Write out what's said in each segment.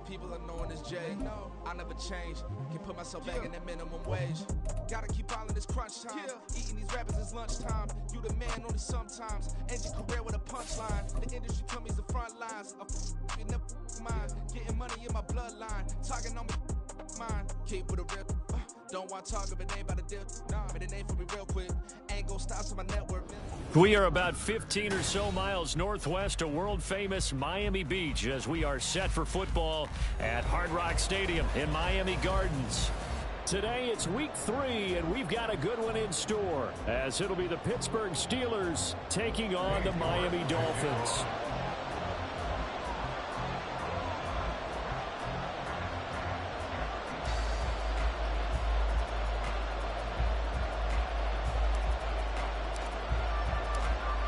people are knowing as Jay. I never change. Can put myself back in the minimum wage. Gotta keep all in this crunch time. Eating these rappers is lunchtime. You the man only sometimes. End your career with a punchline. The industry to me is the front lines. You never mind. Getting money in my bloodline. Talking on me mine. Keep with a rip. Don't want to talk if it ain't about a dip. But it ain't for me real quick. Ain't gon' stop to my network. We are about 15 or so miles northwest of world-famous Miami Beach as we are set for football at Hard Rock Stadium in Miami Gardens. Today it's week 3, and we've got a good one in store as it'll be the Pittsburgh Steelers taking on the Miami Dolphins.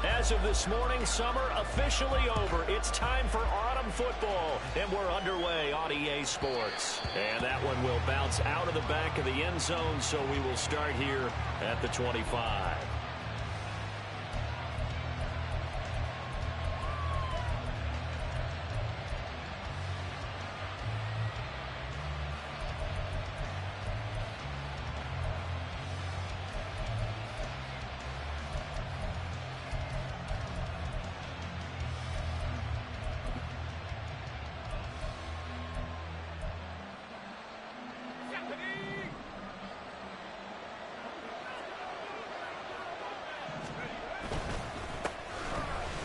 As of this morning, summer officially over. It's time for autumn football, and we're underway on EA Sports. And that one will bounce out of the back of the end zone, so we will start here at the 25.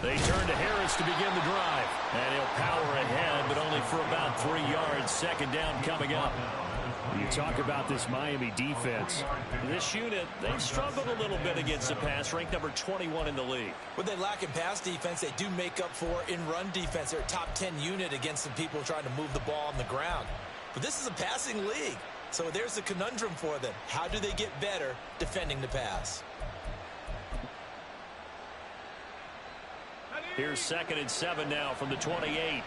They turn to Harris to begin the drive. And he'll power ahead, but only for about 3 yards. Second down coming up. You talk about this Miami defense. This unit, they've struggled a little bit against the pass, ranked number 21 in the league. What they lack in pass defense, they do make up for in run defense. They're a top 10 unit against the people trying to move the ball on the ground. But this is a passing league. So there's a conundrum for them. How do they get better defending the pass? Here's 2nd and 7 now from the 28.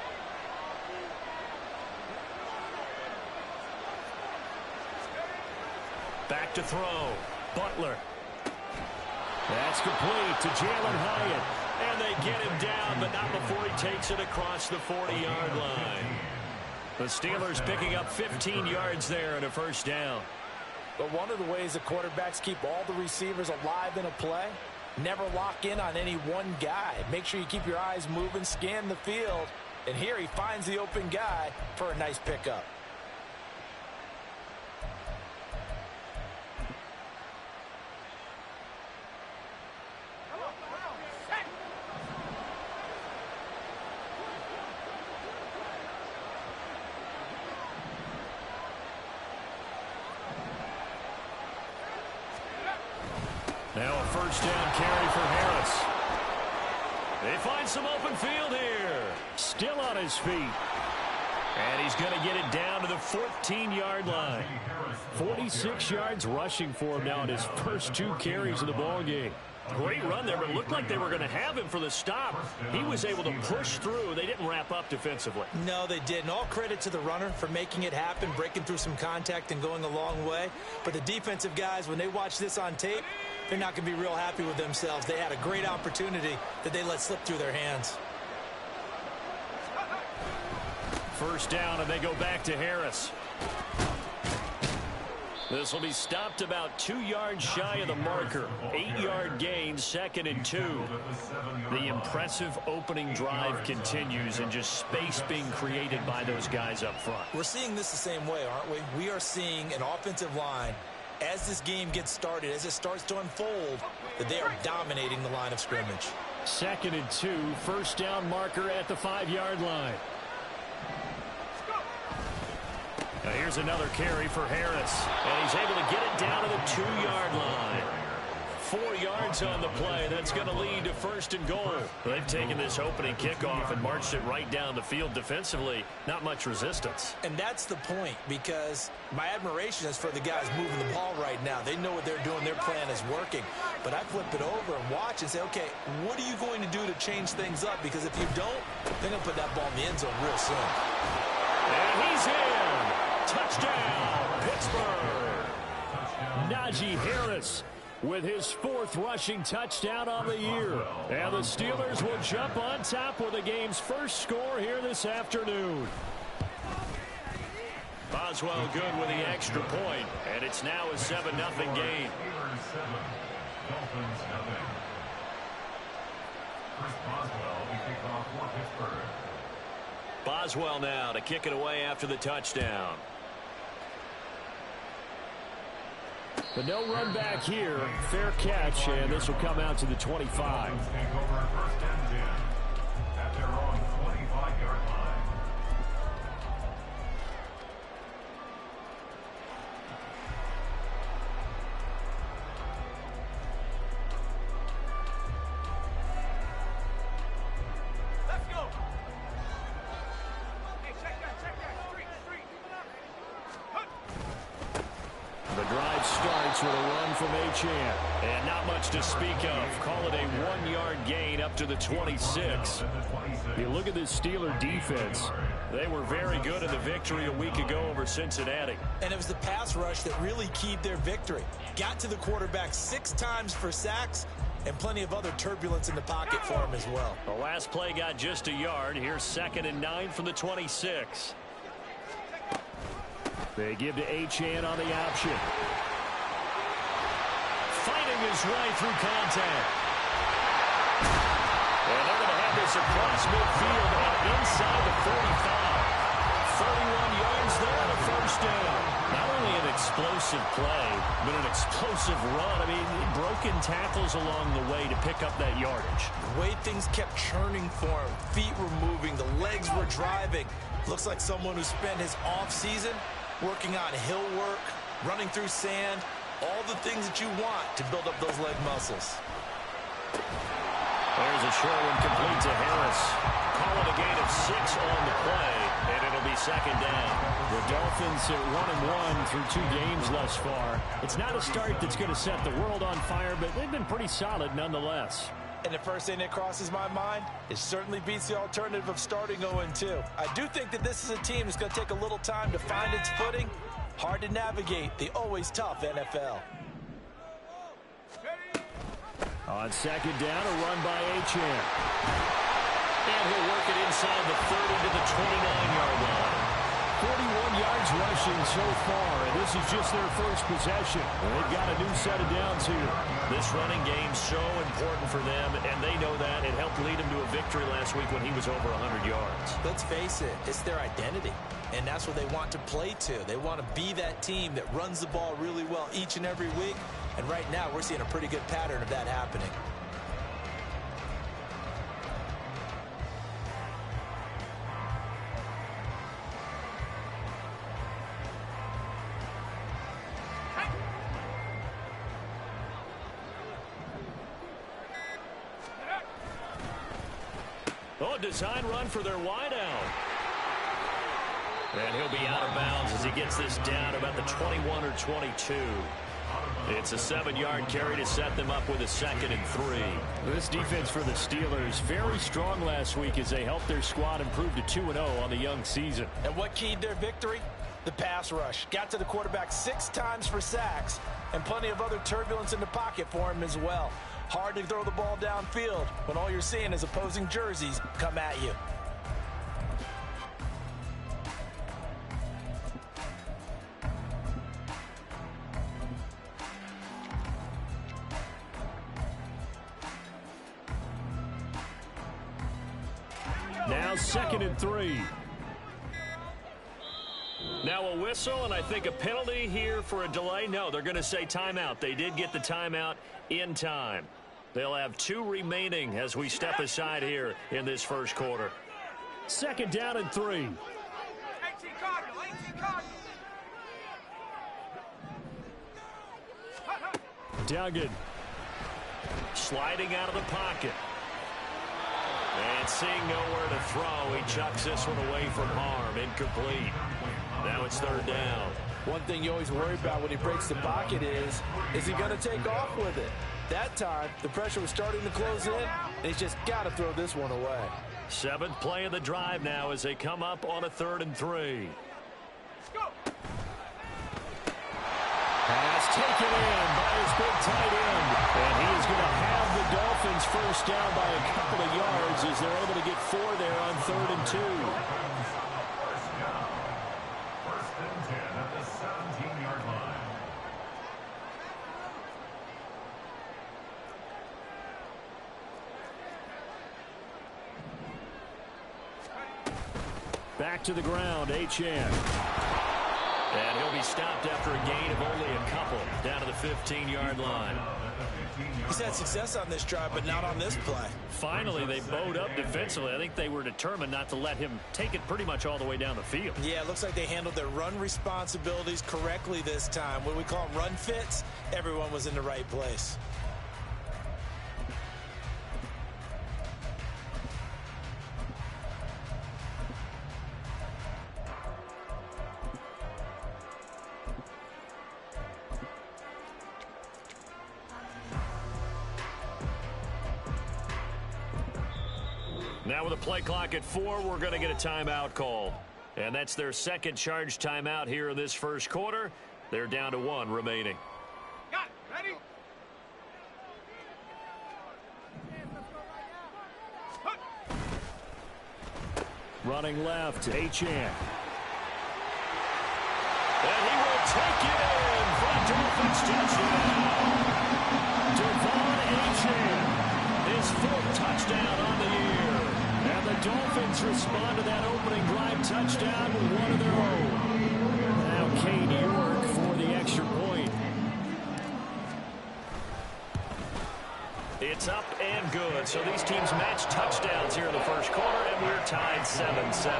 Back to throw. Butler. That's complete to Jalen Hyatt. And they get him down, but not before he takes it across the 40-yard line. The Steelers picking up 15 yards there and a first down. But one of the ways that quarterbacks keep all the receivers alive in a play, never lock in on any one guy. Make sure you keep your eyes moving, scan the field. And here he finds the open guy for a nice pickup. Now a first down carry for Harris. They find some open field here. Still on his feet. And he's going to get it down to the 14-yard line. 46 yards rushing for him now in his first 2 carries of the ballgame. Great run there, but it looked like they were going to have him for the stop. He was able to push through. They didn't wrap up defensively. No, they didn't. All credit to the runner for making it happen, breaking through some contact and going a long way. But the defensive guys, when they watch this on tape, they're not going to be real happy with themselves. They had a great opportunity that they let slip through their hands. First down, and they go back to Harris. This will be stopped about 2 yards shy of the marker. 8-yard gain, 2nd and 2. The impressive opening drive continues, and just space being created by those guys up front. We're seeing this the same way, aren't we? We are seeing an offensive line, as this game gets started, as it starts to unfold, that they are dominating the line of scrimmage. 2nd and 2, first down marker at the 5-yard line. Now here's another carry for Harris, and he's able to get it down to the 2-yard line. 4 yards on the play. That's going to lead to 1st and goal. They've taken this opening kickoff and marched it right down the field defensively. Not much resistance. And that's the point, because my admiration is for the guys moving the ball right now. They know what they're doing. Their plan is working. But I flip it over and watch and say, okay, what are you going to do to change things up? Because if you don't, they're going to put that ball in the end zone real soon. And he's in. Touchdown, Pittsburgh. Najee Harris with his 4th rushing touchdown on the year. And the Steelers will jump on top with the game's first score here this afternoon. Boswell good with the extra point, and it's now a 7-0 game. Dolphins nothing. Chris Boswell will kick off for Pittsburgh. Boswell now to kick it away after the touchdown. But no run back here. Fair catch, and this will come out to the 25. Dolphins take over first and 10 at their own 25-yard line. With a run from Achane. And not much to speak of. Call it a 1-yard gain up to the 26. You look at this Steeler defense. They were very good in the victory a week ago over Cincinnati. And it was the pass rush that really keyed their victory. Got to the quarterback 6 times for sacks and plenty of other turbulence in the pocket for him as well. The last play got just a yard. Here's 2nd and 9 from the 26. They give to Achane on the option. Fighting his way through contact. And they're going to have this across midfield and inside the 45. 31 yards there on a first down. Not only an explosive play, but an explosive run. I mean, broken tackles along the way to pick up that yardage. The way things kept churning for him. Feet were moving. The legs were driving. Looks like someone who spent his off season working on hill work, running through sand, all the things that you want to build up those leg muscles. There's a short one complete to Harris. Call it a gain of 6 on the play, and it'll be 2nd down. The Dolphins at 1-1 through 2 games thus far. It's not a start that's going to set the world on fire, but they've been pretty solid nonetheless. And the first thing that crosses my mind, it certainly beats the alternative of starting 0-2. I do think that this is a team that's going to take a little time to find its footing. Hard to navigate the always tough NFL. On 2nd down, a run by Achane. And he'll work it inside the 30 to the 29-yard line. 41 yards rushing so far, and this is just their first possession. They've got a new set of downs here. This running game so important for them, and they know that. It helped lead him to a victory last week when he was over 100 yards. Let's face it, it's their identity, and that's what they want to play to. They want to be that team that runs the ball really well each and every week, and right now we're seeing a pretty good pattern of that happening. Oh, design run for their wideout. And he'll be out of bounds as he gets this down about the 21 or 22. It's a 7-yard carry to set them up with a 2nd and 3. This defense for the Steelers very strong last week as they helped their squad improve to 2-0 on the young season. And what keyed their victory? The pass rush. Got to the quarterback 6 times for sacks and plenty of other turbulence in the pocket for him as well. Hard to throw the ball downfield when all you're seeing is opposing jerseys come at you. Now 2nd and 3. Now a whistle, and I think a penalty here for a delay. No, they're going to say timeout. They did get the timeout in time. They'll have 2 remaining as we step aside here in this first quarter. 2nd down and 3. Duggan. Sliding out of the pocket. And seeing nowhere to throw, he chucks this one away from harm. Incomplete. Now it's 3rd down. One thing you always worry about when he breaks the pocket is he going to take off with it? That time, the pressure was starting to close in, and he's just got to throw this one away. 7th play of the drive now as they come up on a 3rd and 3. Pass taken in by his big tight end. And he is going to have the Dolphins first down by a couple of yards as they're able to get 4 there on 3rd and 2. Back to the ground, Achane. And he'll be stopped after a gain of only a couple down to the 15-yard line. He's had success on this drive, but not on this play. Finally, they bowed up defensively. I think they were determined not to let him take it pretty much all the way down the field. Yeah, it looks like they handled their run responsibilities correctly this time. What we call run fits, everyone was in the right place. Now with a play clock at 4, we're going to get a timeout call. And that's their second charge timeout here in this first quarter. They're down to 1 remaining. Got it. Ready? Running left, Achane. And he will take it in for a Dolphins touchdown. Devon Achane, his 4th touchdown on the year. And the Dolphins respond to that opening drive touchdown with one of their own. Now Kane York for the extra point. It's up and good. So these teams match touchdowns here in the first quarter, and we're tied 7-7.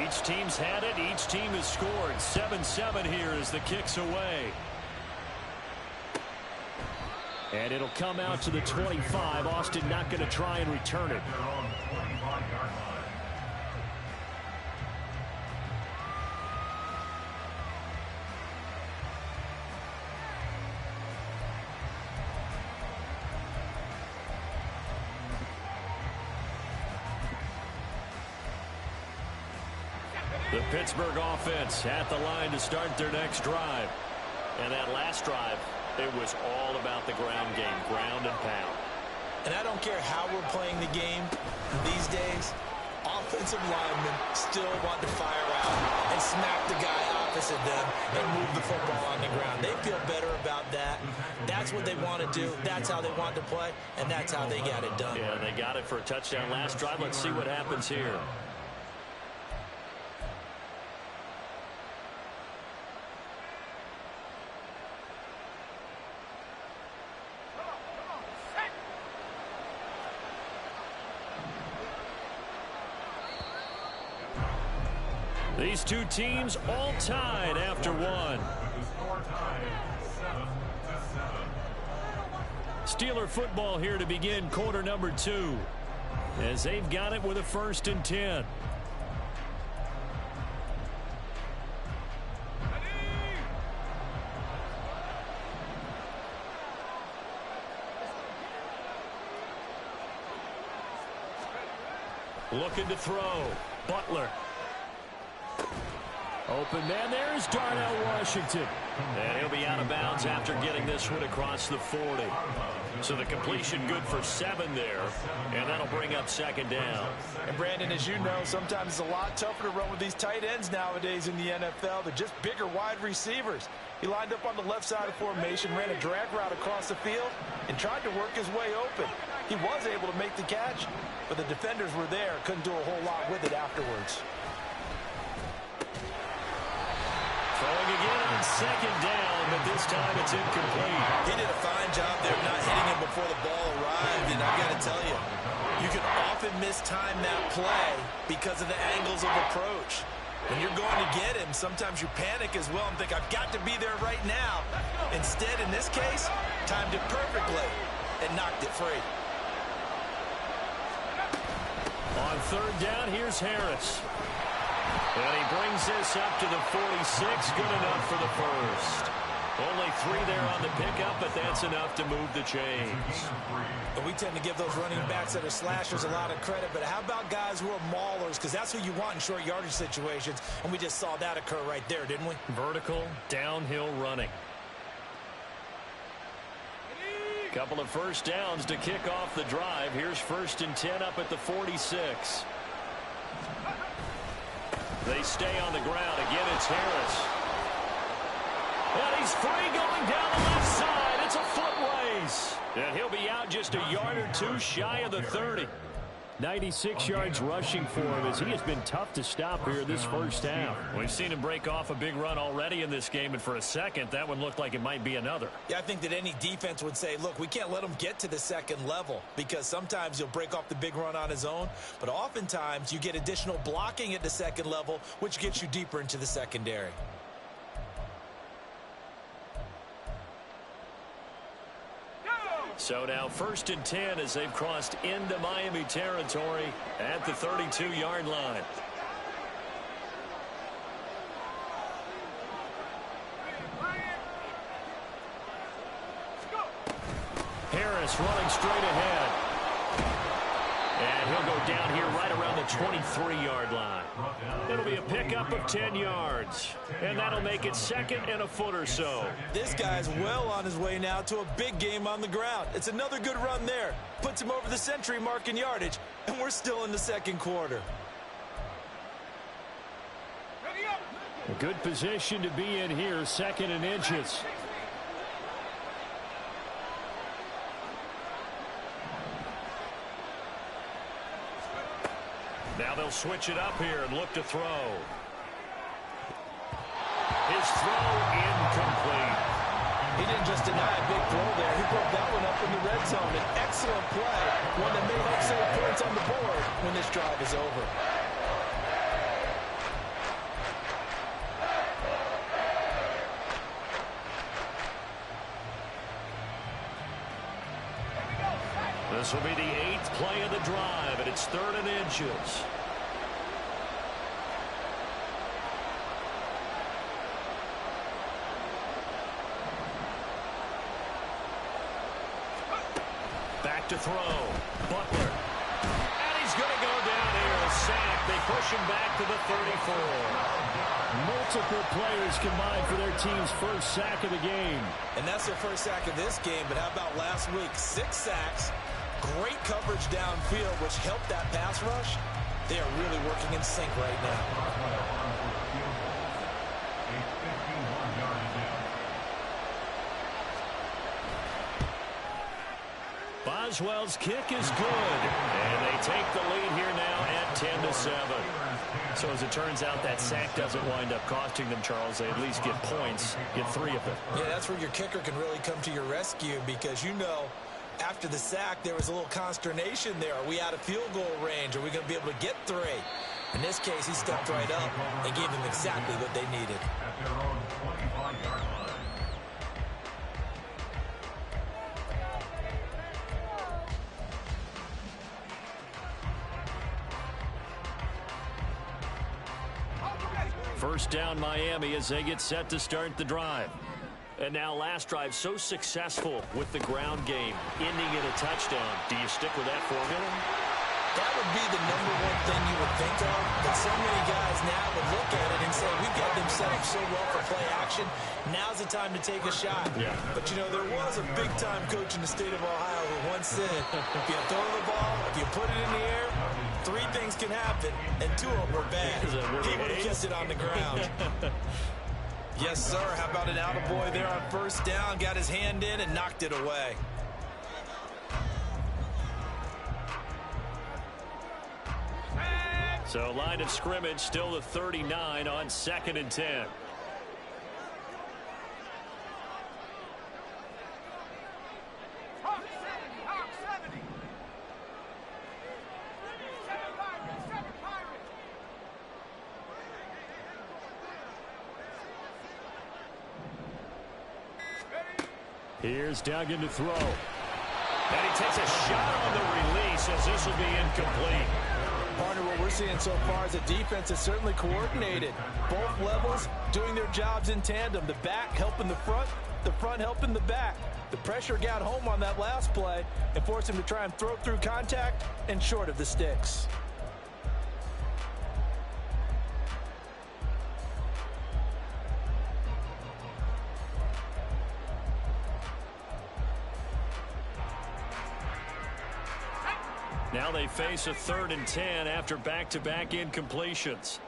Each team's had it. Each team has scored. 7-7 here as the kick's away. And it'll come out to the 25. Austin not going to try and return it. The Pittsburgh offense at the line to start their next drive. And that last drive, it was all about the ground game, ground and pound. And I don't care how we're playing the game these days, offensive linemen still want to fire out and smack the guy opposite them and move the football on the ground. They feel better about that. That's what they want to do. That's how they want to play, and that's how they got it done. Yeah, they got it for a touchdown last drive. Let's see what happens here. These two teams all tied after one. Steeler football here to begin quarter number 2. As they've got it with a 1st and 10. Looking to throw. Butler. Open man, there's Darnell Washington. And he'll be out of bounds after getting this one across the 40. So the completion good for 7 there, and that'll bring up 2nd down. And Brandon, as you know, sometimes it's a lot tougher to run with these tight ends nowadays in the NFL. They're just bigger wide receivers. He lined up on the left side of formation, ran a drag route across the field, and tried to work his way open. He was able to make the catch, but the defenders were there, couldn't do a whole lot with it afterwards. Throwing again on 2nd down, but this time it's incomplete. He did a fine job there not hitting him before the ball arrived, and I've got to tell you, you can often mistime that play because of the angles of approach. When you're going to get him, sometimes you panic as well and think, I've got to be there right now. Instead, in this case, timed it perfectly and knocked it free. On 3rd down, here's Harris. And he brings this up to the 46. Good enough for the 1st. Only 3 there on the pickup, but that's enough to move the chains. And we tend to give those running backs that are slashers a lot of credit, but how about guys who are maulers? Because that's who you want in short yardage situations, and we just saw that occur right there, didn't we? Vertical, downhill running. Couple of 1st downs to kick off the drive. Here's 1st and 10 up at the 46. They stay on the ground. Again, it's Harris. And he's free going down the left side. It's a foot race. And he'll be out just a yard or 2 shy of the 30. 96 yards rushing for him as he has been tough to stop here this first half. We've seen him break off a big run already in this game, and for a second, that one looked like it might be another. Yeah, I think that any defense would say, look, we can't let him get to the second level because sometimes he'll break off the big run on his own, but oftentimes you get additional blocking at the second level, which gets you deeper into the secondary. So now 1st and 10 as they've crossed into Miami territory at the 32-yard line. Harris running straight ahead. And he'll go down here right around the 23-yard line. It'll be a pickup of 10 yards. And that'll make it 2nd and a foot or so. This guy's well on his way now to a big game on the ground. It's another good run there. Puts him over the century mark in yardage. And we're still in the second quarter. A good position to be in here, 2nd and inches. Now they'll switch it up here and look to throw. His throw incomplete. He didn't just deny a big throw there. He broke that one up in the red zone. An excellent play. One that may help save points on the board when this drive is over. This will be the 8th play of the drive, and it's 3rd and inches. Back to throw. Butler. And he's going to go down here. A sack. They push him back to the 34. Multiple players combined for their team's first sack of the game. And that's their first sack of this game, but how about last week? 6 sacks. Great coverage downfield, which helped that pass rush. They are really working in sync right now. Boswell's kick is good. And they take the lead here now at 10-7. So as it turns out, that sack doesn't wind up costing them, Charles. They at least get points, get 3 of them. Yeah, that's where your kicker can really come to your rescue because you know after the sack, there was a little consternation there. Are we out of field goal range? Are we going to be able to get 3? In this case, he stepped right up and gave them exactly what they needed. At their own 25-yard line. First down Miami as they get set to start the drive. And now last drive so successful with the ground game, ending in a touchdown. Do you stick with that formula? That would be the #1 thing you would think of, but so many guys now would look at it and say, we've got them set up so well for play action. Now's the time to take a shot. Yeah. But, you know, there was a big-time coach in the state of Ohio who once said, if you throw the ball, if you put it in the air, 3 things can happen, and 2 of them were bad. He would have kept it on the ground. Yes, sir. How about an attaboy there on first down? Got his hand in and knocked it away. So line of scrimmage still the 39 on 2nd and 10. Here's Duggan to throw. And he takes a shot on the release as this will be incomplete. Partner, what we're seeing so far is the defense is certainly coordinated. Both levels doing their jobs in tandem. The back helping the front helping the back. The pressure got home on that last play and forced him to try and throw through contact and short of the sticks. Now they face a 3rd and 10 after back-to-back incompletions.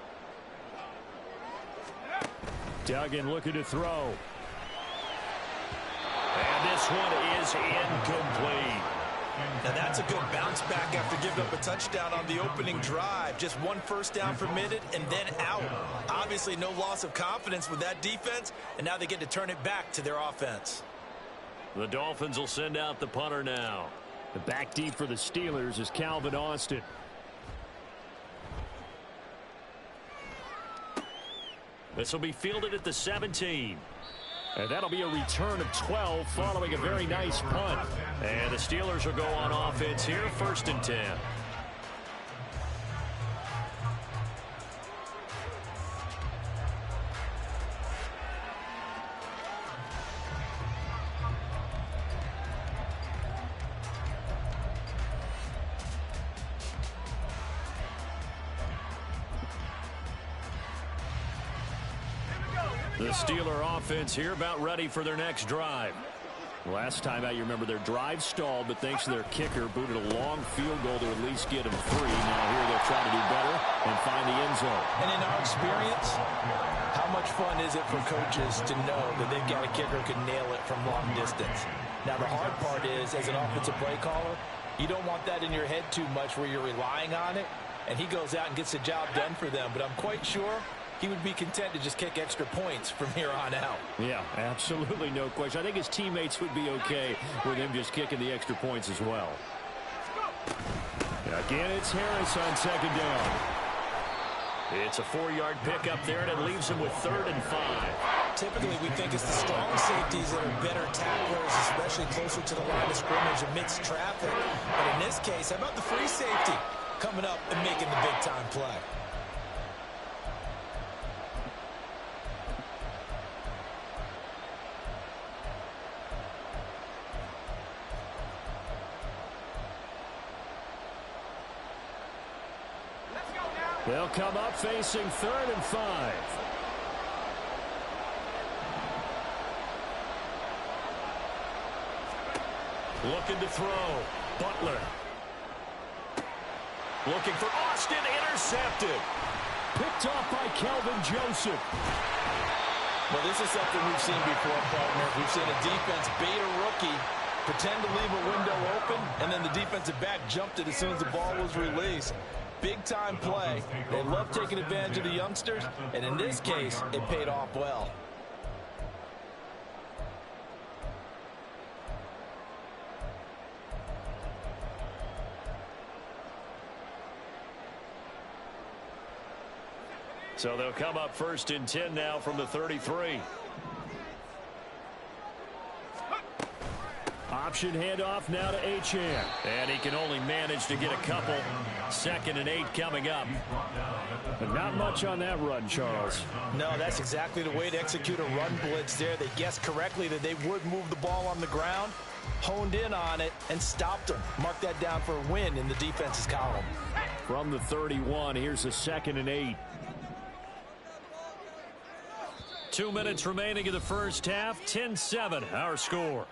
Duggan looking to throw. And this one is incomplete. Now that's a good bounce back after giving up a touchdown on the opening drive. Just one first down permitted and then out. Obviously no loss of confidence with that defense, and now they get to turn it back to their offense. The Dolphins will send out the punter now. The back deep for the Steelers is Calvin Austin. This will be fielded at the 17. And that'll be a return of 12 following a very nice punt. And the Steelers will go on offense here, 1st and 10. The Steeler offense here about ready for their next drive. Last time out, you remember their drive stalled, but thanks to their kicker, booted a long field goal to at least get them 3. Now here they'll try to do better and find the end zone. And in our experience, how much fun is it for coaches to know that they've got a kicker who can nail it from long distance? Now the hard part is, as an offensive play caller, you don't want that in your head too much where you're relying on it, and he goes out and gets the job done for them. But I'm quite sure he would be content to just kick extra points from here on out. Yeah, absolutely no question. I think his teammates would be okay with him just kicking the extra points as well. Again, it's Harris on 2nd down. It's a 4-yard pickup there, and it leaves him with 3rd and 5. Typically, we think it's the strong safeties that are better tacklers, especially closer to the line of scrimmage amidst traffic. But in this case, how about the free safety coming up and making the big-time play? They'll come up facing 3rd and 5. Looking to throw. Butler. Looking for Austin. Intercepted. Picked off by Kelvin Joseph. Well, this is something we've seen before, partner. We've seen a defense bait a rookie, pretend to leave a window open, and then the defensive back jumped it as soon as the ball was released. Big-time play. They love taking advantage of the youngsters, and in this case, it paid off well. So they'll come up 1st and 10 now from the 33. Option handoff now to Achane. And he can only manage to get a couple. 2nd and 8 coming up. But not much on that run, Charles. No, that's exactly the way to execute a run blitz there. They guessed correctly that they would move the ball on the ground, honed in on it, and stopped them. Mark that down for a win in the defense's column. From the 31, here's a 2nd and 8. 2 minutes remaining in the first half. 10-7, our score.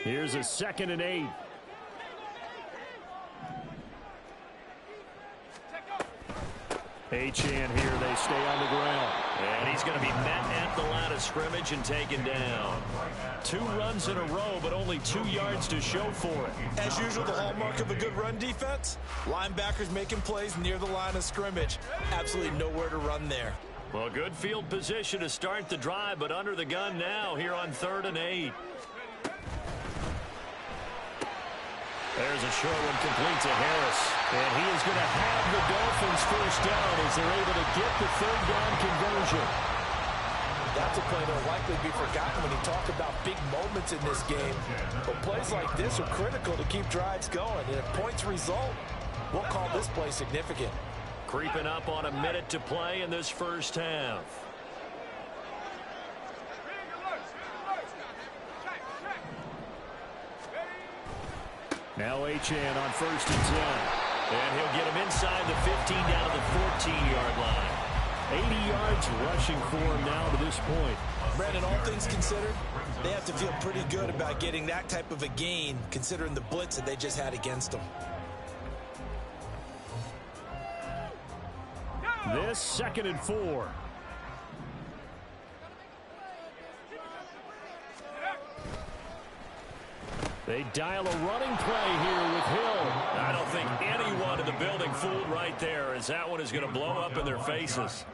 Here's a 2nd and 8. Achane here, they stay on the ground. And he's going to be met at the line of scrimmage and taken down. 2 runs in a row, but only 2 yards to show for it. As usual, the hallmark of a good run defense, linebackers making plays near the line of scrimmage. Absolutely nowhere to run there. Well, good field position to start the drive, but under the gun now here on 3rd and 8. There's a short one complete to Harris. And he is going to have the Dolphins first down as they're able to get the 3rd down conversion. That's a play that will likely be forgotten when you talk about big moments in this game. But plays like this are critical to keep drives going. And if points result, we'll call this play significant. Creeping up on a minute to play in this first half. Now Achane on 1st and 10. And he'll get him inside the 15 down to the 14-yard line. 80 yards rushing for him now to this point. Brandon, all things considered, they have to feel pretty good about getting that type of a gain, considering the blitz that they just had against them. This 2nd and 4. They dial a running play here with Hill. I don't think anyone in the building fooled right there, as that one is going to blow up in their faces.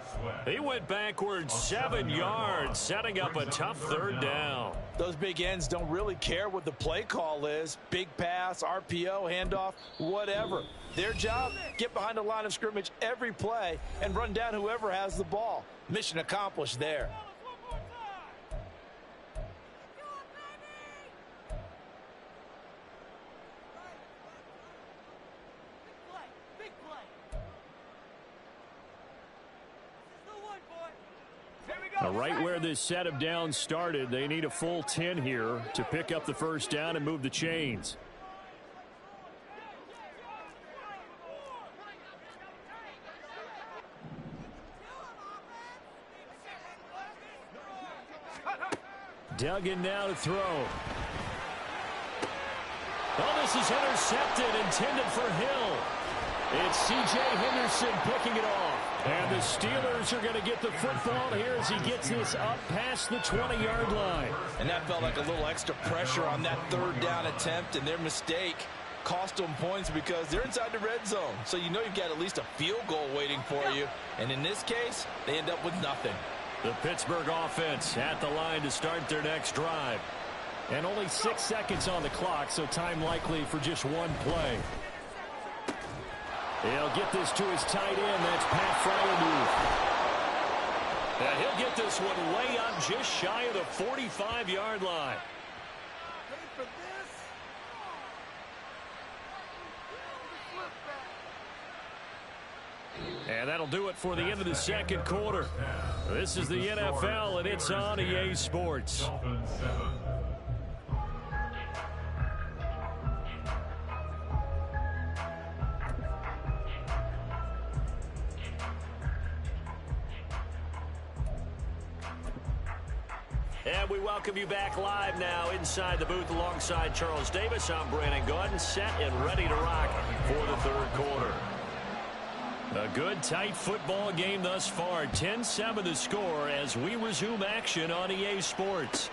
He went backwards 7 yards, setting up a tough 3rd down. Those big ends don't really care what the play call is. Big pass, RPO, handoff, whatever. Their job, get behind the line of scrimmage every play and run down whoever has the ball. Mission accomplished there. Right where this set of downs started, they need a full 10 here to pick up the 1st down and move the chains. Duggan now to throw. Oh, this is intercepted, intended for Hill. It's C.J. Henderson picking it off. And the Steelers are going to get the football here as he gets this up past the 20-yard line. And that felt like a little extra pressure on that 3rd down attempt, and their mistake cost them points because they're inside the red zone. So you know you've got at least a field goal waiting for you. And in this case, they end up with nothing. The Pittsburgh offense at the line to start their next drive. And only 6 seconds on the clock, so time likely for just one play. He'll get this to his tight end. That's Pat Freiermuth. And he'll get this one way up just shy of the 45-yard line. And that'll do it for the end of the 2nd quarter. This is the NFL, and it's on EA Sports. And we welcome you back live now inside the booth alongside Charles Davis. I'm Brandon Gaudin, set and ready to rock for the 3rd quarter. A good, tight football game thus far. 10-7 the score as we resume action on EA Sports.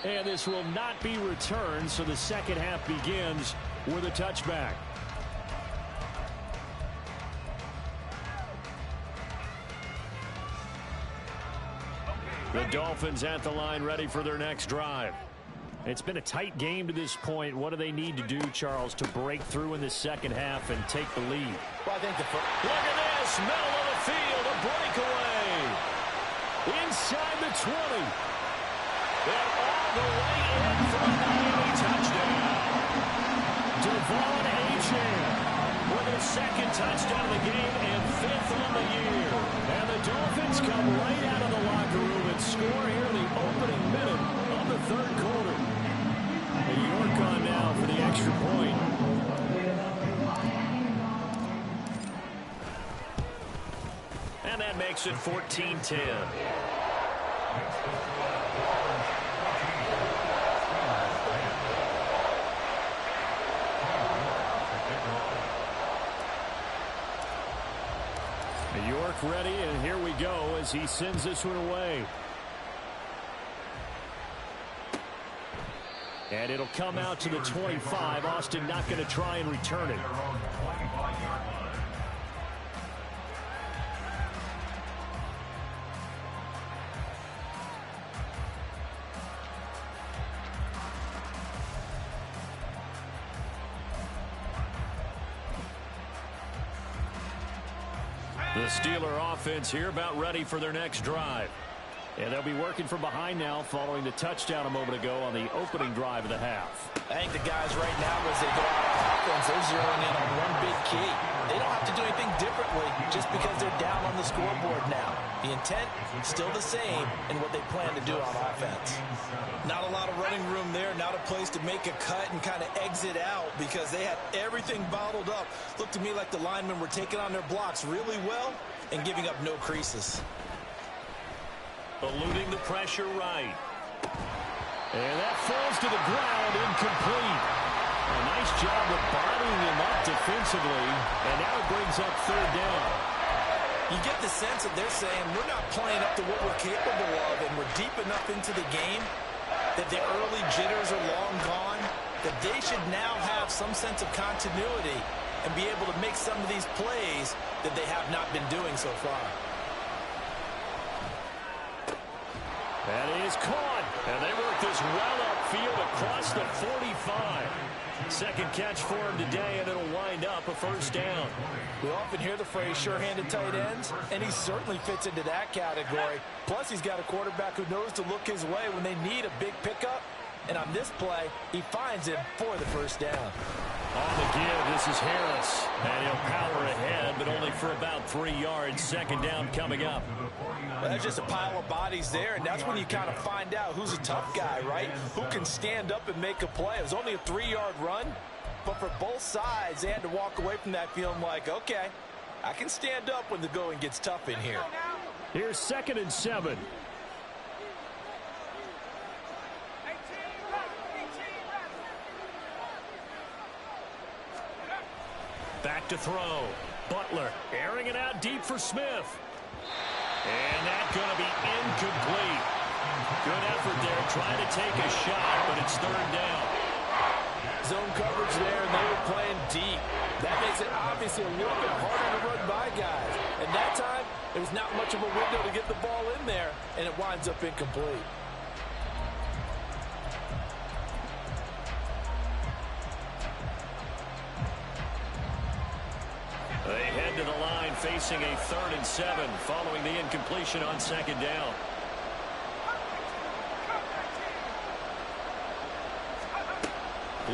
And this will not be returned, so the 2nd half begins with a touchback. The Dolphins at the line ready for their next drive. It's been a tight game to this point. What do they need to do, Charles, to break through in the 2nd half and take the lead? Well, I think look at this, middle of the field, a breakaway. Inside the 20. And all the way in for a Miami touchdown. Devon Achane with his 2nd touchdown of the game and 5th on the year. And the Dolphins come right out of the locker room and score here in the opening minute of the 3rd quarter. York on now for the extra point. And that makes it 14-10. York ready, and here we go as he sends this one away. And it'll come out to the 25. Austin not going to try and return it. The Steeler offense here about ready for their next drive. And they'll be working from behind now following the touchdown a moment ago on the opening drive of the half. I think the guys right now, as they go out on offense, they're zeroing in on one big key. They don't have to do anything differently just because they're down on the scoreboard now. The intent still the same in what they plan to do on offense. Not a lot of running room there, not a place to make a cut and kind of exit out because they had everything bottled up. Looked to me like the linemen were taking on their blocks really well, and giving up no creases. Eluding the pressure right. And that falls to the ground, incomplete. A nice job of bodying him up defensively, and now it brings up third down. You get the sense that they're saying we're not playing up to what we're capable of, and we're deep enough into the game that the early jitters are long gone, that they should now have some sense of continuity and be able to make some of these plays that they have not been doing so far. That is caught, and they work this well upfield across the 45. Second catch for him today, and it'll wind up a first down. We often hear the phrase sure-handed tight ends, and he certainly fits into that category. Plus, he's got a quarterback who knows to look his way when they need a big pickup. And on this play, he finds him for the first down. On the give, this is Harris. And he'll power ahead, but only for about 3 yards. Second down coming up. Well, that's just a pile of bodies there, and that's when you kind of find out who's a tough guy, right? Who can stand up and make a play. It was only a 3-yard run, but for both sides, they had to walk away from that feeling like, okay, I can stand up when the going gets tough in here. Here's 2nd and 7. Back to throw. Butler airing it out deep for Smith. And that's going to be incomplete. Good effort there, trying to take a shot, but it's third down. Zone coverage there, and they were playing deep. That makes it obviously a little bit harder to run by guys. And that time, there was not much of a window to get the ball in there, and it winds up incomplete. They head to the line facing a 3rd and 7 following the incompletion on 2nd down.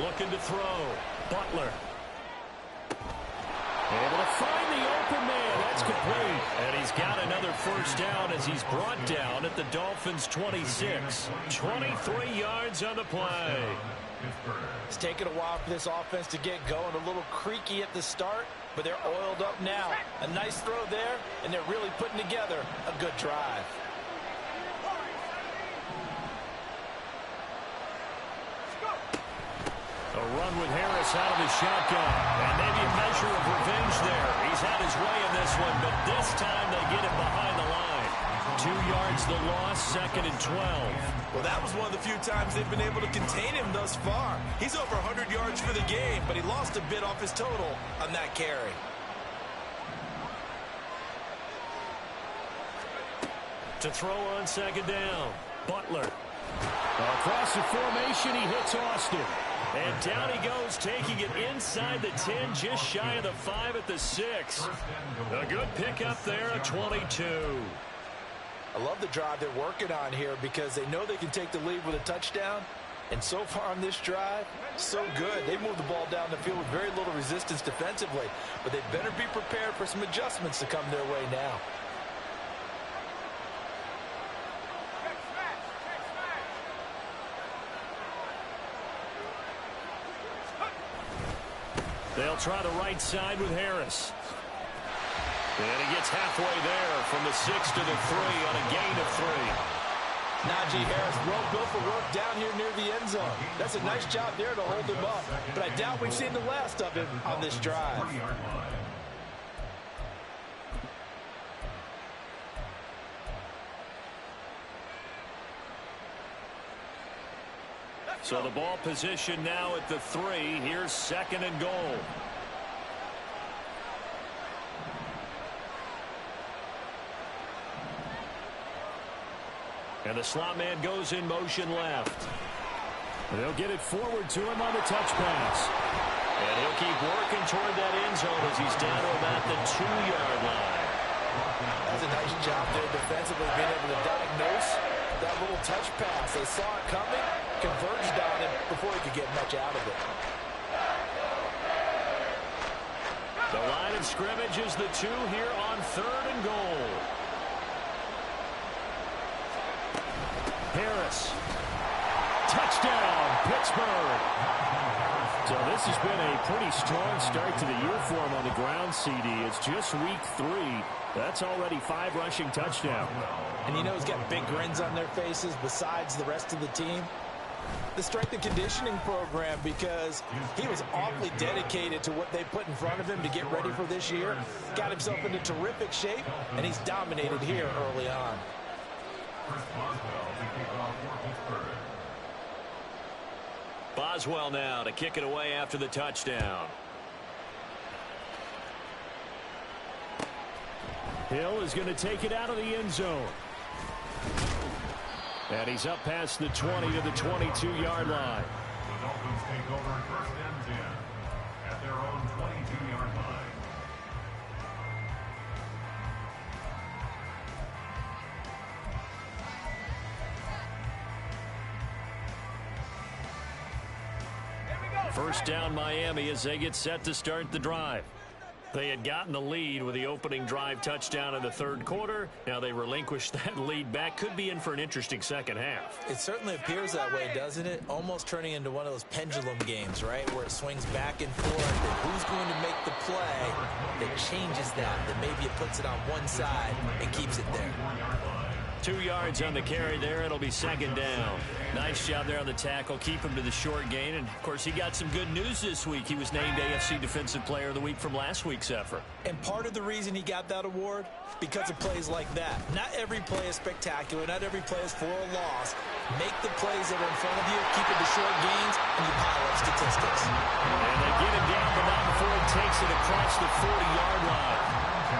Looking to throw. Butler. Able to find the open man. That's complete. And he's got another first down as he's brought down at the Dolphins' 26. 23 yards on the play. It's taken a while for this offense to get going. A little creaky at the start, but they're oiled up now. A nice throw there, and they're really putting together a good drive. A run with Harris out of the shotgun. And maybe a measure of revenge there. He's had his way in this one, but this time they get him behind the line. 2 yards the loss, 2nd and 12. Well, that was one of the few times they've been able to contain him thus far. He's over 100 yards for the game, but he lost a bit off his total on that carry. To throw on 2nd down. Butler. Across the formation, he hits Austin. And down he goes, taking it inside the 10, just shy of the 5 at the 6. A good pickup there, a 22. I love the drive they're working on here because they know they can take the lead with a touchdown. And so far on this drive, so good. They moved the ball down the field with very little resistance defensively. But they better be prepared for some adjustments to come their way now. They'll try the right side with Harris. And he gets halfway there from the 6 to the 3 on a gain of 3. Najee Harris, well built for work down here near the end zone. That's a nice job there to hold him up. But I doubt we've seen the last of him on this drive. So the ball position now at the 3. Here's 2nd and goal. And the slot man goes in motion left. They'll get it forward to him on the touch pass. And he'll keep working toward that end zone as he's down to about the 2-yard line. That's a nice job there defensively, being able to diagnose that little touch pass. They saw it coming, converged on it before he could get much out of it. The line of scrimmage is the 2 here on 3rd and goal. Harris. Touchdown, Pittsburgh. So this has been a pretty strong start to the year for him on the ground, CD. It's just week 3. That's already 5 rushing touchdowns. And you know he's got big grins on their faces besides the rest of the team. The strength and conditioning program, because he was awfully dedicated to what they put in front of him to get ready for this year. Got himself into terrific shape, and he's dominated here early on. Boswell now to kick it away after the touchdown. Hill is going to take it out of the end zone. And he's up past the 20 to the 22-yard line. The Dolphins take over first and 10 at their own 22-yard line. First down Miami as they get set to start the drive. They had gotten the lead with the opening drive touchdown in the third quarter. Now they relinquished that lead back. Could be in for an interesting second half. It certainly appears that way, doesn't it? Almost turning into one of those pendulum games, right? Where it swings back and forth. And who's going to make the play that changes that maybe it puts it on one side and keeps it there. 2 yards on the carry there. It'll be second down. Nice job there on the tackle. Keep him to the short gain. And, of course, he got some good news this week. He was named AFC Defensive Player of the Week from last week's effort. And part of the reason he got that award, because of plays like that. Not every play is spectacular. Not every play is for a loss. Make the plays that are in front of you, keep it to short gains, and you pile up statistics. And they get him down, but not before he takes it across the 40-yard line.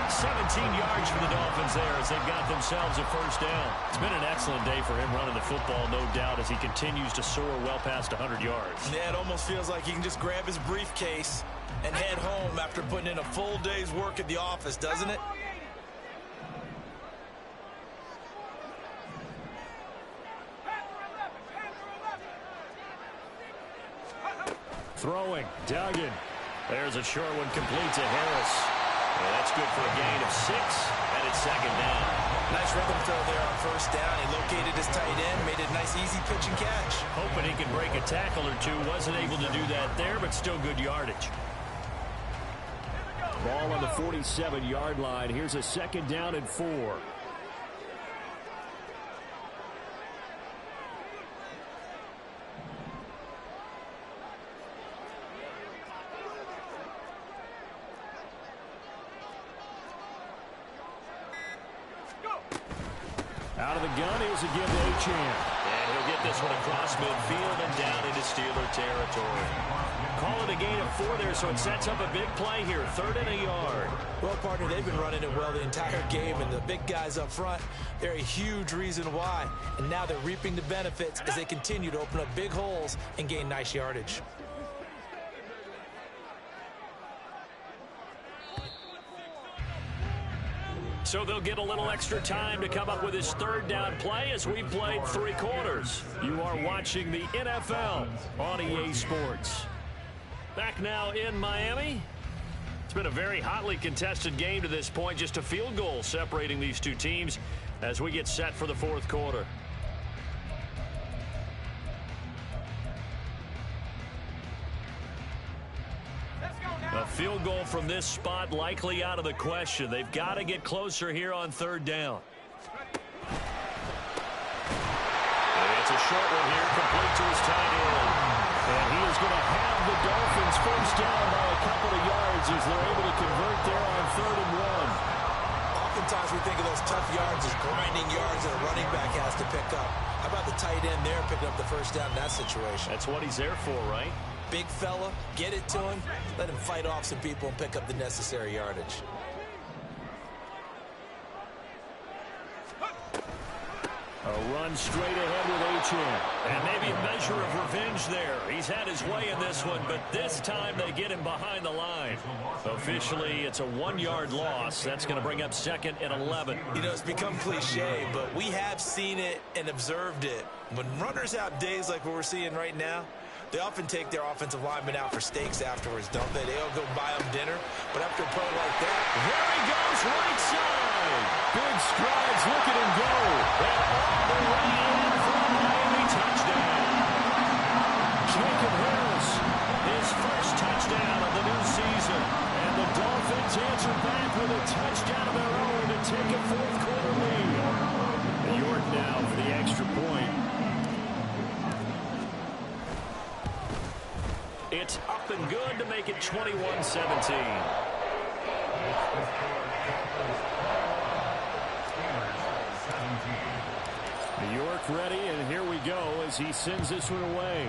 17 yards for the Dolphins there as they've got themselves a first down. It's been an excellent day for him running the football, no doubt, as he continues to soar well past 100 yards. Yeah, it almost feels like he can just grab his briefcase and head home after putting in a full day's work at the office, doesn't it? Throwing, Duggan. There's a short one complete to Harris. And that's good for a gain of 6, and it's second down. Nice rhythm throw there on first down. He located his tight end, made it a nice, easy pitch and catch. Hoping he could break a tackle or two. Wasn't able to do that there, but still good yardage. Ball on the 47-yard line. Here's a second down and 4. Out of the gun, here's a give to Achane. And he'll get this one across midfield and down into Steeler territory. Call it a gain of 4 there, so it sets up a big play here. 3rd and a yard. Well, partner, they've been running it well the entire game, and the big guys up front, they're a huge reason why. And now they're reaping the benefits as they continue to open up big holes and gain nice yardage. So they'll get a little extra time to come up with his 3rd down play as we played 3 quarters. You are watching the NFL on EA Sports. Back now in Miami. It's been a very hotly contested game to this point. Just a field goal separating these two teams as we get set for the 4th quarter. A field goal from this spot likely out of the question. They've got to get closer here on 3rd down. And it's a short one here, complete to his tight end. And he is going to have the Dolphins first down by a couple of yards as they're able to convert there on 3rd and 1. Oftentimes we think of those tough yards as grinding yards that a running back has to pick up. How about the tight end there picking up the first down in that situation? That's what he's there for, right? Big fella, get it to him, let him fight off some people and pick up the necessary yardage. A run straight ahead with Achane. And maybe a measure of revenge there. He's had his way in this one, but this time they get him behind the line. Officially, it's a 1-yard loss. That's going to bring up 2nd and 11. You know, it's become cliche, but we have seen it and observed it. When runners have days like what we're seeing right now, they often take their offensive linemen out for steaks afterwards, don't they? They all go buy them dinner. But after a play like that, here he goes right side. Big strides, look at him go. And all the way in for a Miami touchdown. Jacob Harris, his Hill's first touchdown of the new season. And the Dolphins answer back with a touchdown of their own to take a fourth-quarter lead. New York now for the extra point. It's up and good to make it 21-17. New York ready, and here we go as he sends this one away.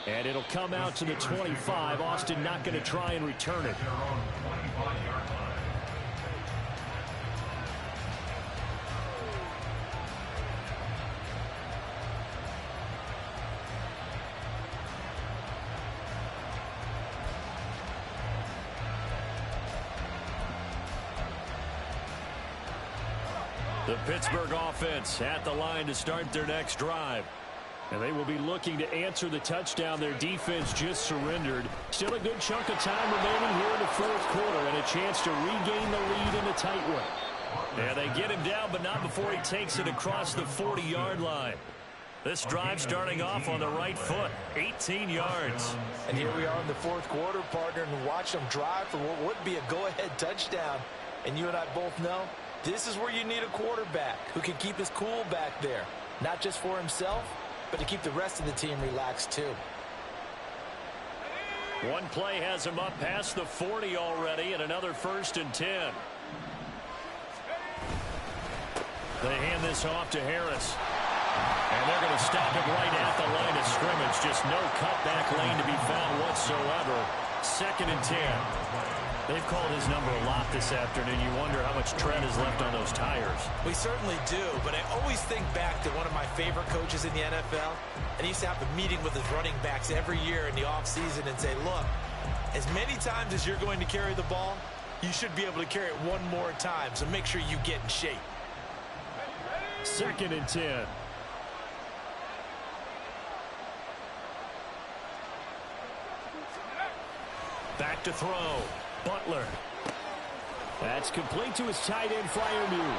And it'll come out to the 25. Austin not going to try and return it. The Pittsburgh offense at the line to start their next drive. And they will be looking to answer the touchdown their defense just surrendered. Still a good chunk of time remaining here in the fourth quarter and a chance to regain the lead in a tight one. Yeah, they get him down, but not before he takes it across the 40-yard line. This drive starting off on the right foot, 18 yards. And here we are in the fourth quarter, partner, and watch them drive for what would be a go-ahead touchdown. And you and I both know this is where you need a quarterback who can keep his cool back there, not just for himself, but to keep the rest of the team relaxed too. One play has him up past the 40 already, and another 1st and 10. They hand this off to Harris. And they're going to stop him right at the line of scrimmage. Just no cutback lane to be found whatsoever. 2nd and 10. They've called his number a lot this afternoon. You wonder how much tread is left on those tires. We certainly do, but I always think back to one of my favorite coaches in the NFL, and he used to have a meeting with his running backs every year in the offseason and say, look, as many times as you're going to carry the ball, you should be able to carry it one more time, so make sure you get in shape. 2nd and 10. Back to throw. Butler. That's complete to his tight end flyer move.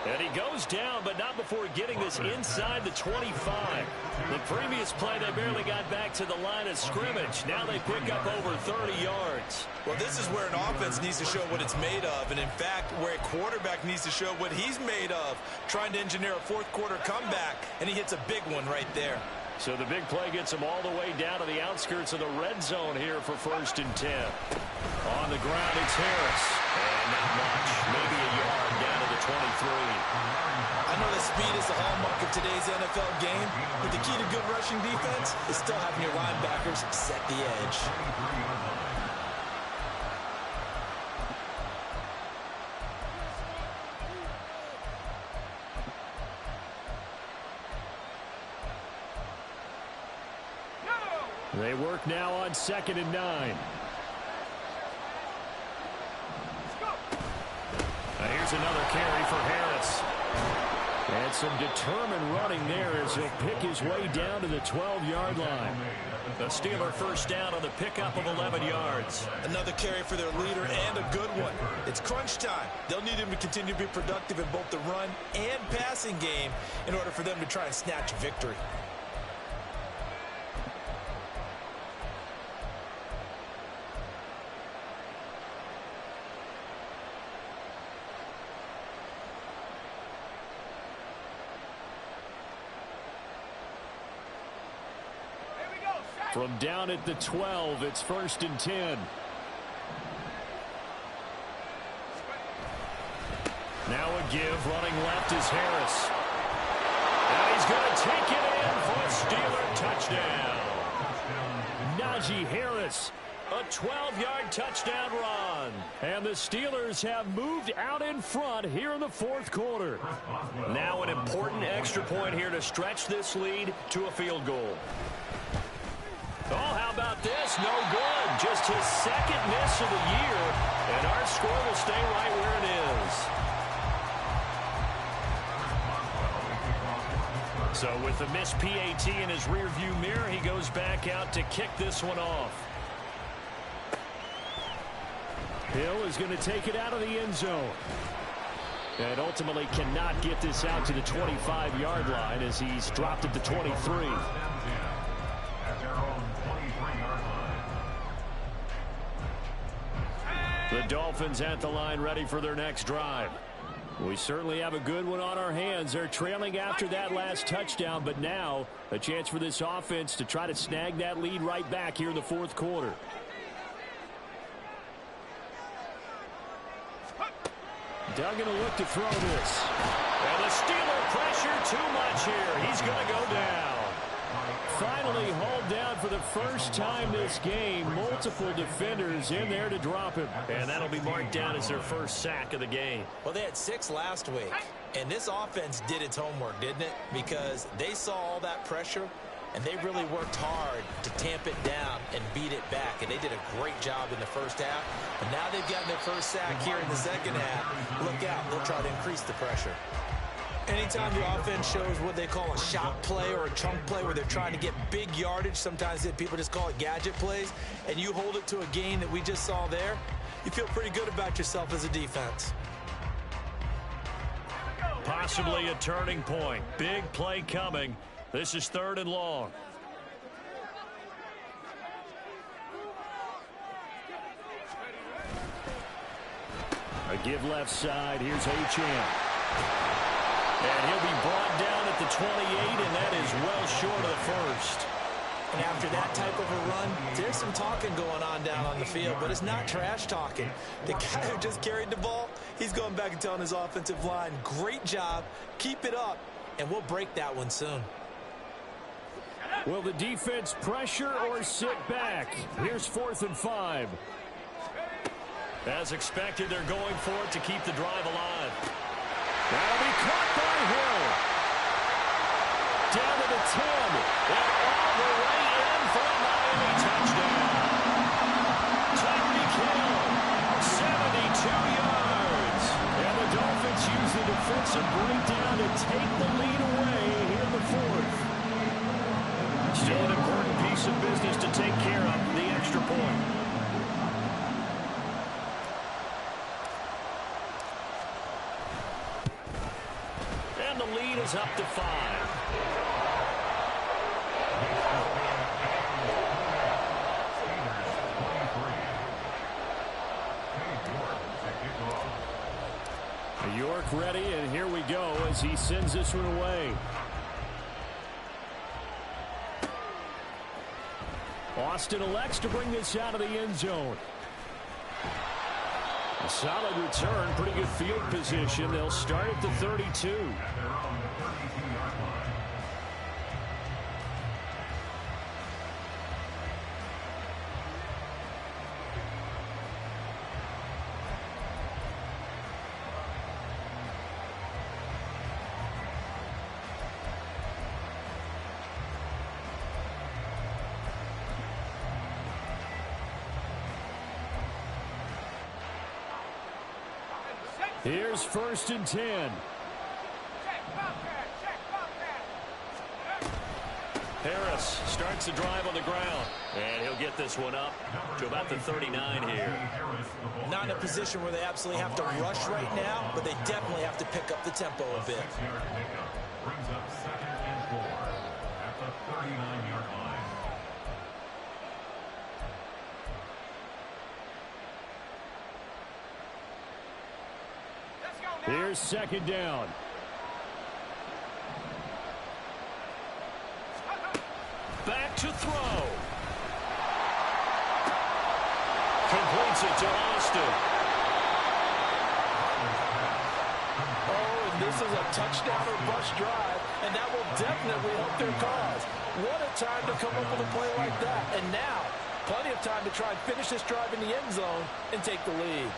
And he goes down, but not before getting this inside the 25. The previous play, they barely got back to the line of scrimmage. Now they pick up over 30 yards. Well, this is where an offense needs to show what it's made of. And, in fact, where a quarterback needs to show what he's made of, trying to engineer a fourth-quarter comeback, and he hits a big one right there. So the big play gets him all the way down to the outskirts of the red zone here for 1st and 10. On the ground, it's Harris. And not much. Maybe a yard down to the 23. I know that speed is the hallmark of today's NFL game, but the key to good rushing defense is still having your linebackers set the edge. They work now on 2nd and 9. Here's another carry for Harris. And some determined running there as he'll pick his way down to the 12-yard line. The Steeler 1st down on the pickup of 11 yards. Another carry for their leader and a good one. It's crunch time. They'll need him to continue to be productive in both the run and passing game in order for them to try and snatch victory. From down at the 12, it's 1st and 10. Now a give, running left is Harris. And he's going to take it in for a Steeler touchdown. Najee Harris, a 12-yard touchdown run. And the Steelers have moved out in front here in the fourth quarter. Now an important extra point here to stretch this lead to a field goal. Oh, how about this? No good. Just his 2nd miss of the year, and our score will stay right where it is. So with the missed PAT in his rearview mirror, he goes back out to kick this one off. Hill is going to take it out of the end zone. And ultimately cannot get this out to the 25-yard line as he's dropped it to 23. At their own 23-yard line. The Dolphins at the line ready for their next drive. We certainly have a good one on our hands. They're trailing after that last touchdown, but now a chance for this offense to try to snag that lead right back here in the fourth quarter. Duggan will look to throw this. And the Steeler pressure too much here. He's going to go down. Finally hauled down for the first time this game. Multiple defenders in there to drop him. And that'll be marked down as their first sack of the game. Well, they had 6 last week. And this offense did its homework, didn't it? Because they saw all that pressure, and they really worked hard to tamp it down and beat it back. And they did a great job in the first half. And now they've gotten their first sack here in the second half. Look out. They'll try to increase the pressure. Anytime the offense shows what they call a shot play or a chunk play where they're trying to get big yardage, sometimes people just call it gadget plays, and you hold it to a gain that we just saw there, you feel pretty good about yourself as a defense. Possibly a turning point. Big play coming. This is 3rd and long. A give left side. Here's Achane. And he'll be brought down at the 28, and that is well short of the first. And after that type of a run, there's some talking going on down on the field, but it's not trash talking. The guy who just carried the ball, he's going back and telling his offensive line, great job, keep it up, and we'll break that one soon. Will the defense pressure or sit back? Here's 4th and 5. As expected, they're going for it to keep the drive alive. That'll be caught by Hill. Down to the 10. And all the way in for a Miami touchdown. Tyreek Hill, 72 yards. And the Dolphins use the defensive breakdown to take the lead away here in the 4th. Still an important piece of business to take care of, the extra point. And the lead is up to 5. York ready, and here we go as he sends this one away. Austin elects to bring this out of the end zone. A solid return, pretty good field position. They'll start at the 32. Here's 1st and 10. Harris starts the drive on the ground. And he'll get this one up to about the 39 here. Not in a position where they absolutely have to rush right now, but they definitely have to pick up the tempo a bit. Brings up 2nd and 4 at the 39-yard line. Here's 2nd down. Back to throw. Completes it to Austin. Oh, and this is a touchdown or bust drive, and that will definitely help their cause. What a time to come up with a play like that. And now, plenty of time to try and finish this drive in the end zone and take the lead.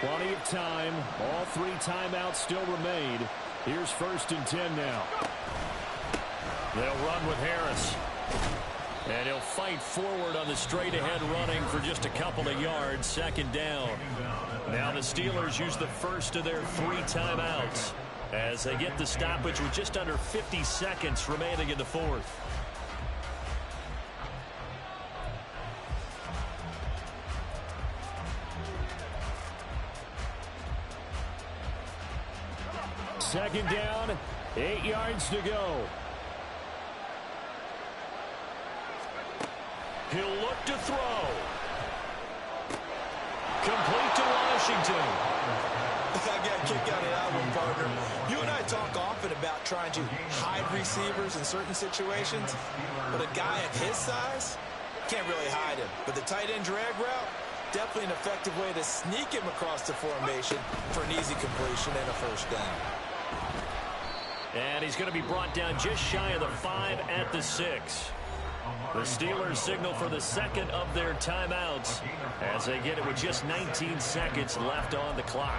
Plenty of time. All 3 timeouts still remain. Here's 1st and 10 now. They'll run with Harris. And he'll fight forward on the straight-ahead running for just a couple of yards. 2nd down. Now the Steelers use the first of their 3 timeouts as they get the stoppage with just under 50 seconds remaining in the 4th. Second down, 8 yards to go. He'll look to throw. Complete to Washington. I got a kick out of that one, partner. You and I talk often about trying to hide receivers in certain situations, but a guy of his size can't really hide him. But the tight end drag route, definitely an effective way to sneak him across the formation for an easy completion and a first down. And he's going to be brought down just shy of the 5 at the 6. The Steelers signal for the second of their timeouts as they get it with just 19 seconds left on the clock.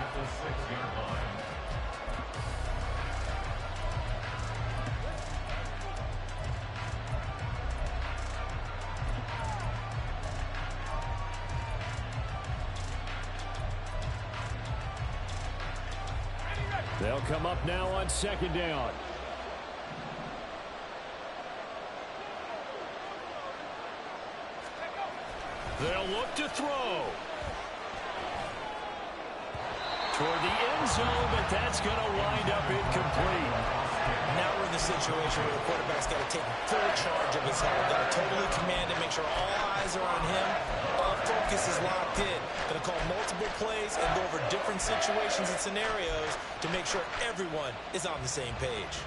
They'll come up now on second down. They'll look to throw. Toward the end zone, but that's going to wind up incomplete. Now we're in the situation where the quarterback's got to take full charge of his health. Got to totally command it, make sure all eyes are on him. All focus is locked in. Going to call multiple plays and go over different situations and scenarios to make sure everyone is on the same page.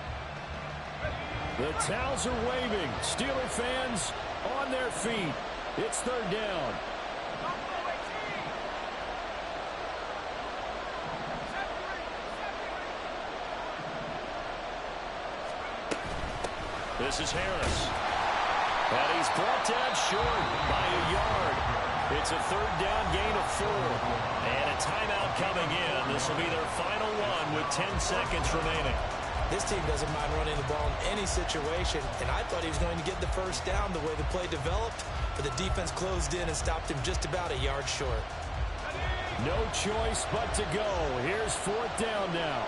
The towels are waving. Steeler fans on their feet. It's third down. This is Harris. And he's brought down short by a yard. It's a third down gain of 4. And a timeout coming in. This will be their final one with 10 seconds remaining. This team doesn't mind running the ball in any situation, and I thought he was going to get the first down the way the play developed, but the defense closed in and stopped him just about a yard short. No choice but to go. Here's fourth down now.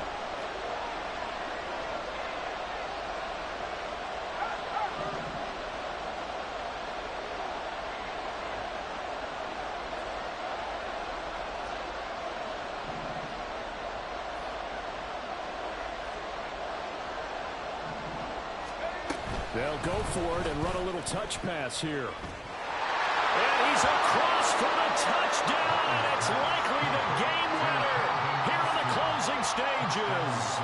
They'll go for it and run a little touch pass here. And he's across for the touchdown, and it's likely the game winner here in the closing stages.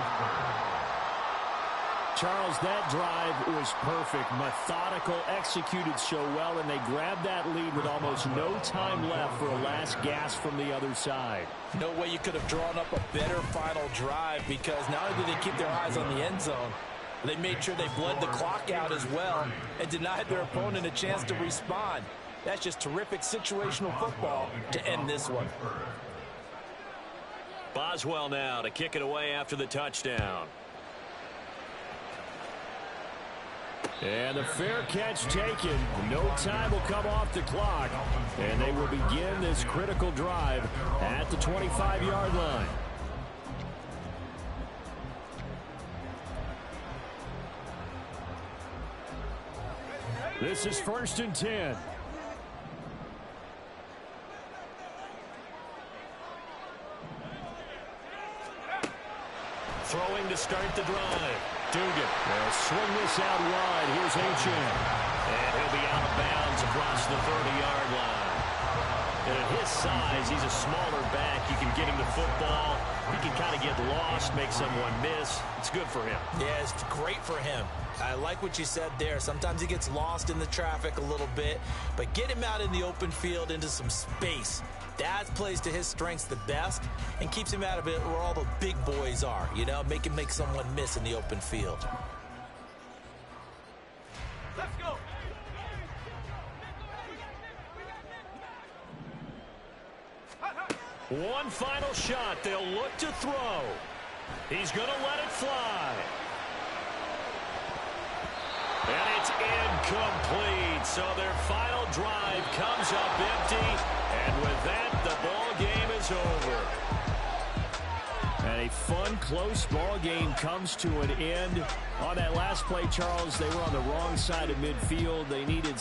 Charles, that drive was perfect. Methodical, executed so well, and they grabbed that lead with almost no time left for a last gasp from the other side. No way you could have drawn up a better final drive, because not only did they keep their eyes on the end zone, they made sure they bled the clock out as well and denied their opponent a chance to respond. That's just terrific situational football to end this one. Boswell now to kick it away after the touchdown. And the fair catch taken. No time will come off the clock. And they will begin this critical drive at the 25-yard line. This is 1st and 10. Throwing to start the drive. Dugan will swing this out wide. Here's H.M. And he'll be out of bounds across the 30-yard line. And at his size, he's a smaller back. You can get him the football. He can kind of get lost, make someone miss. It's good for him. Yeah, it's great for him. I like what you said there. Sometimes he gets lost in the traffic a little bit, but get him out in the open field into some space. That plays to his strengths the best and keeps him out of it where all the big boys are, you know, make someone miss in the open field. Let's go. One final shot. They'll look to throw. He's going to let it fly. And it's incomplete. So their final drive comes up empty. And with that, the ball game is over. And a fun, close ball game comes to an end. On that last play, Charles, they were on the wrong side of midfield. They needed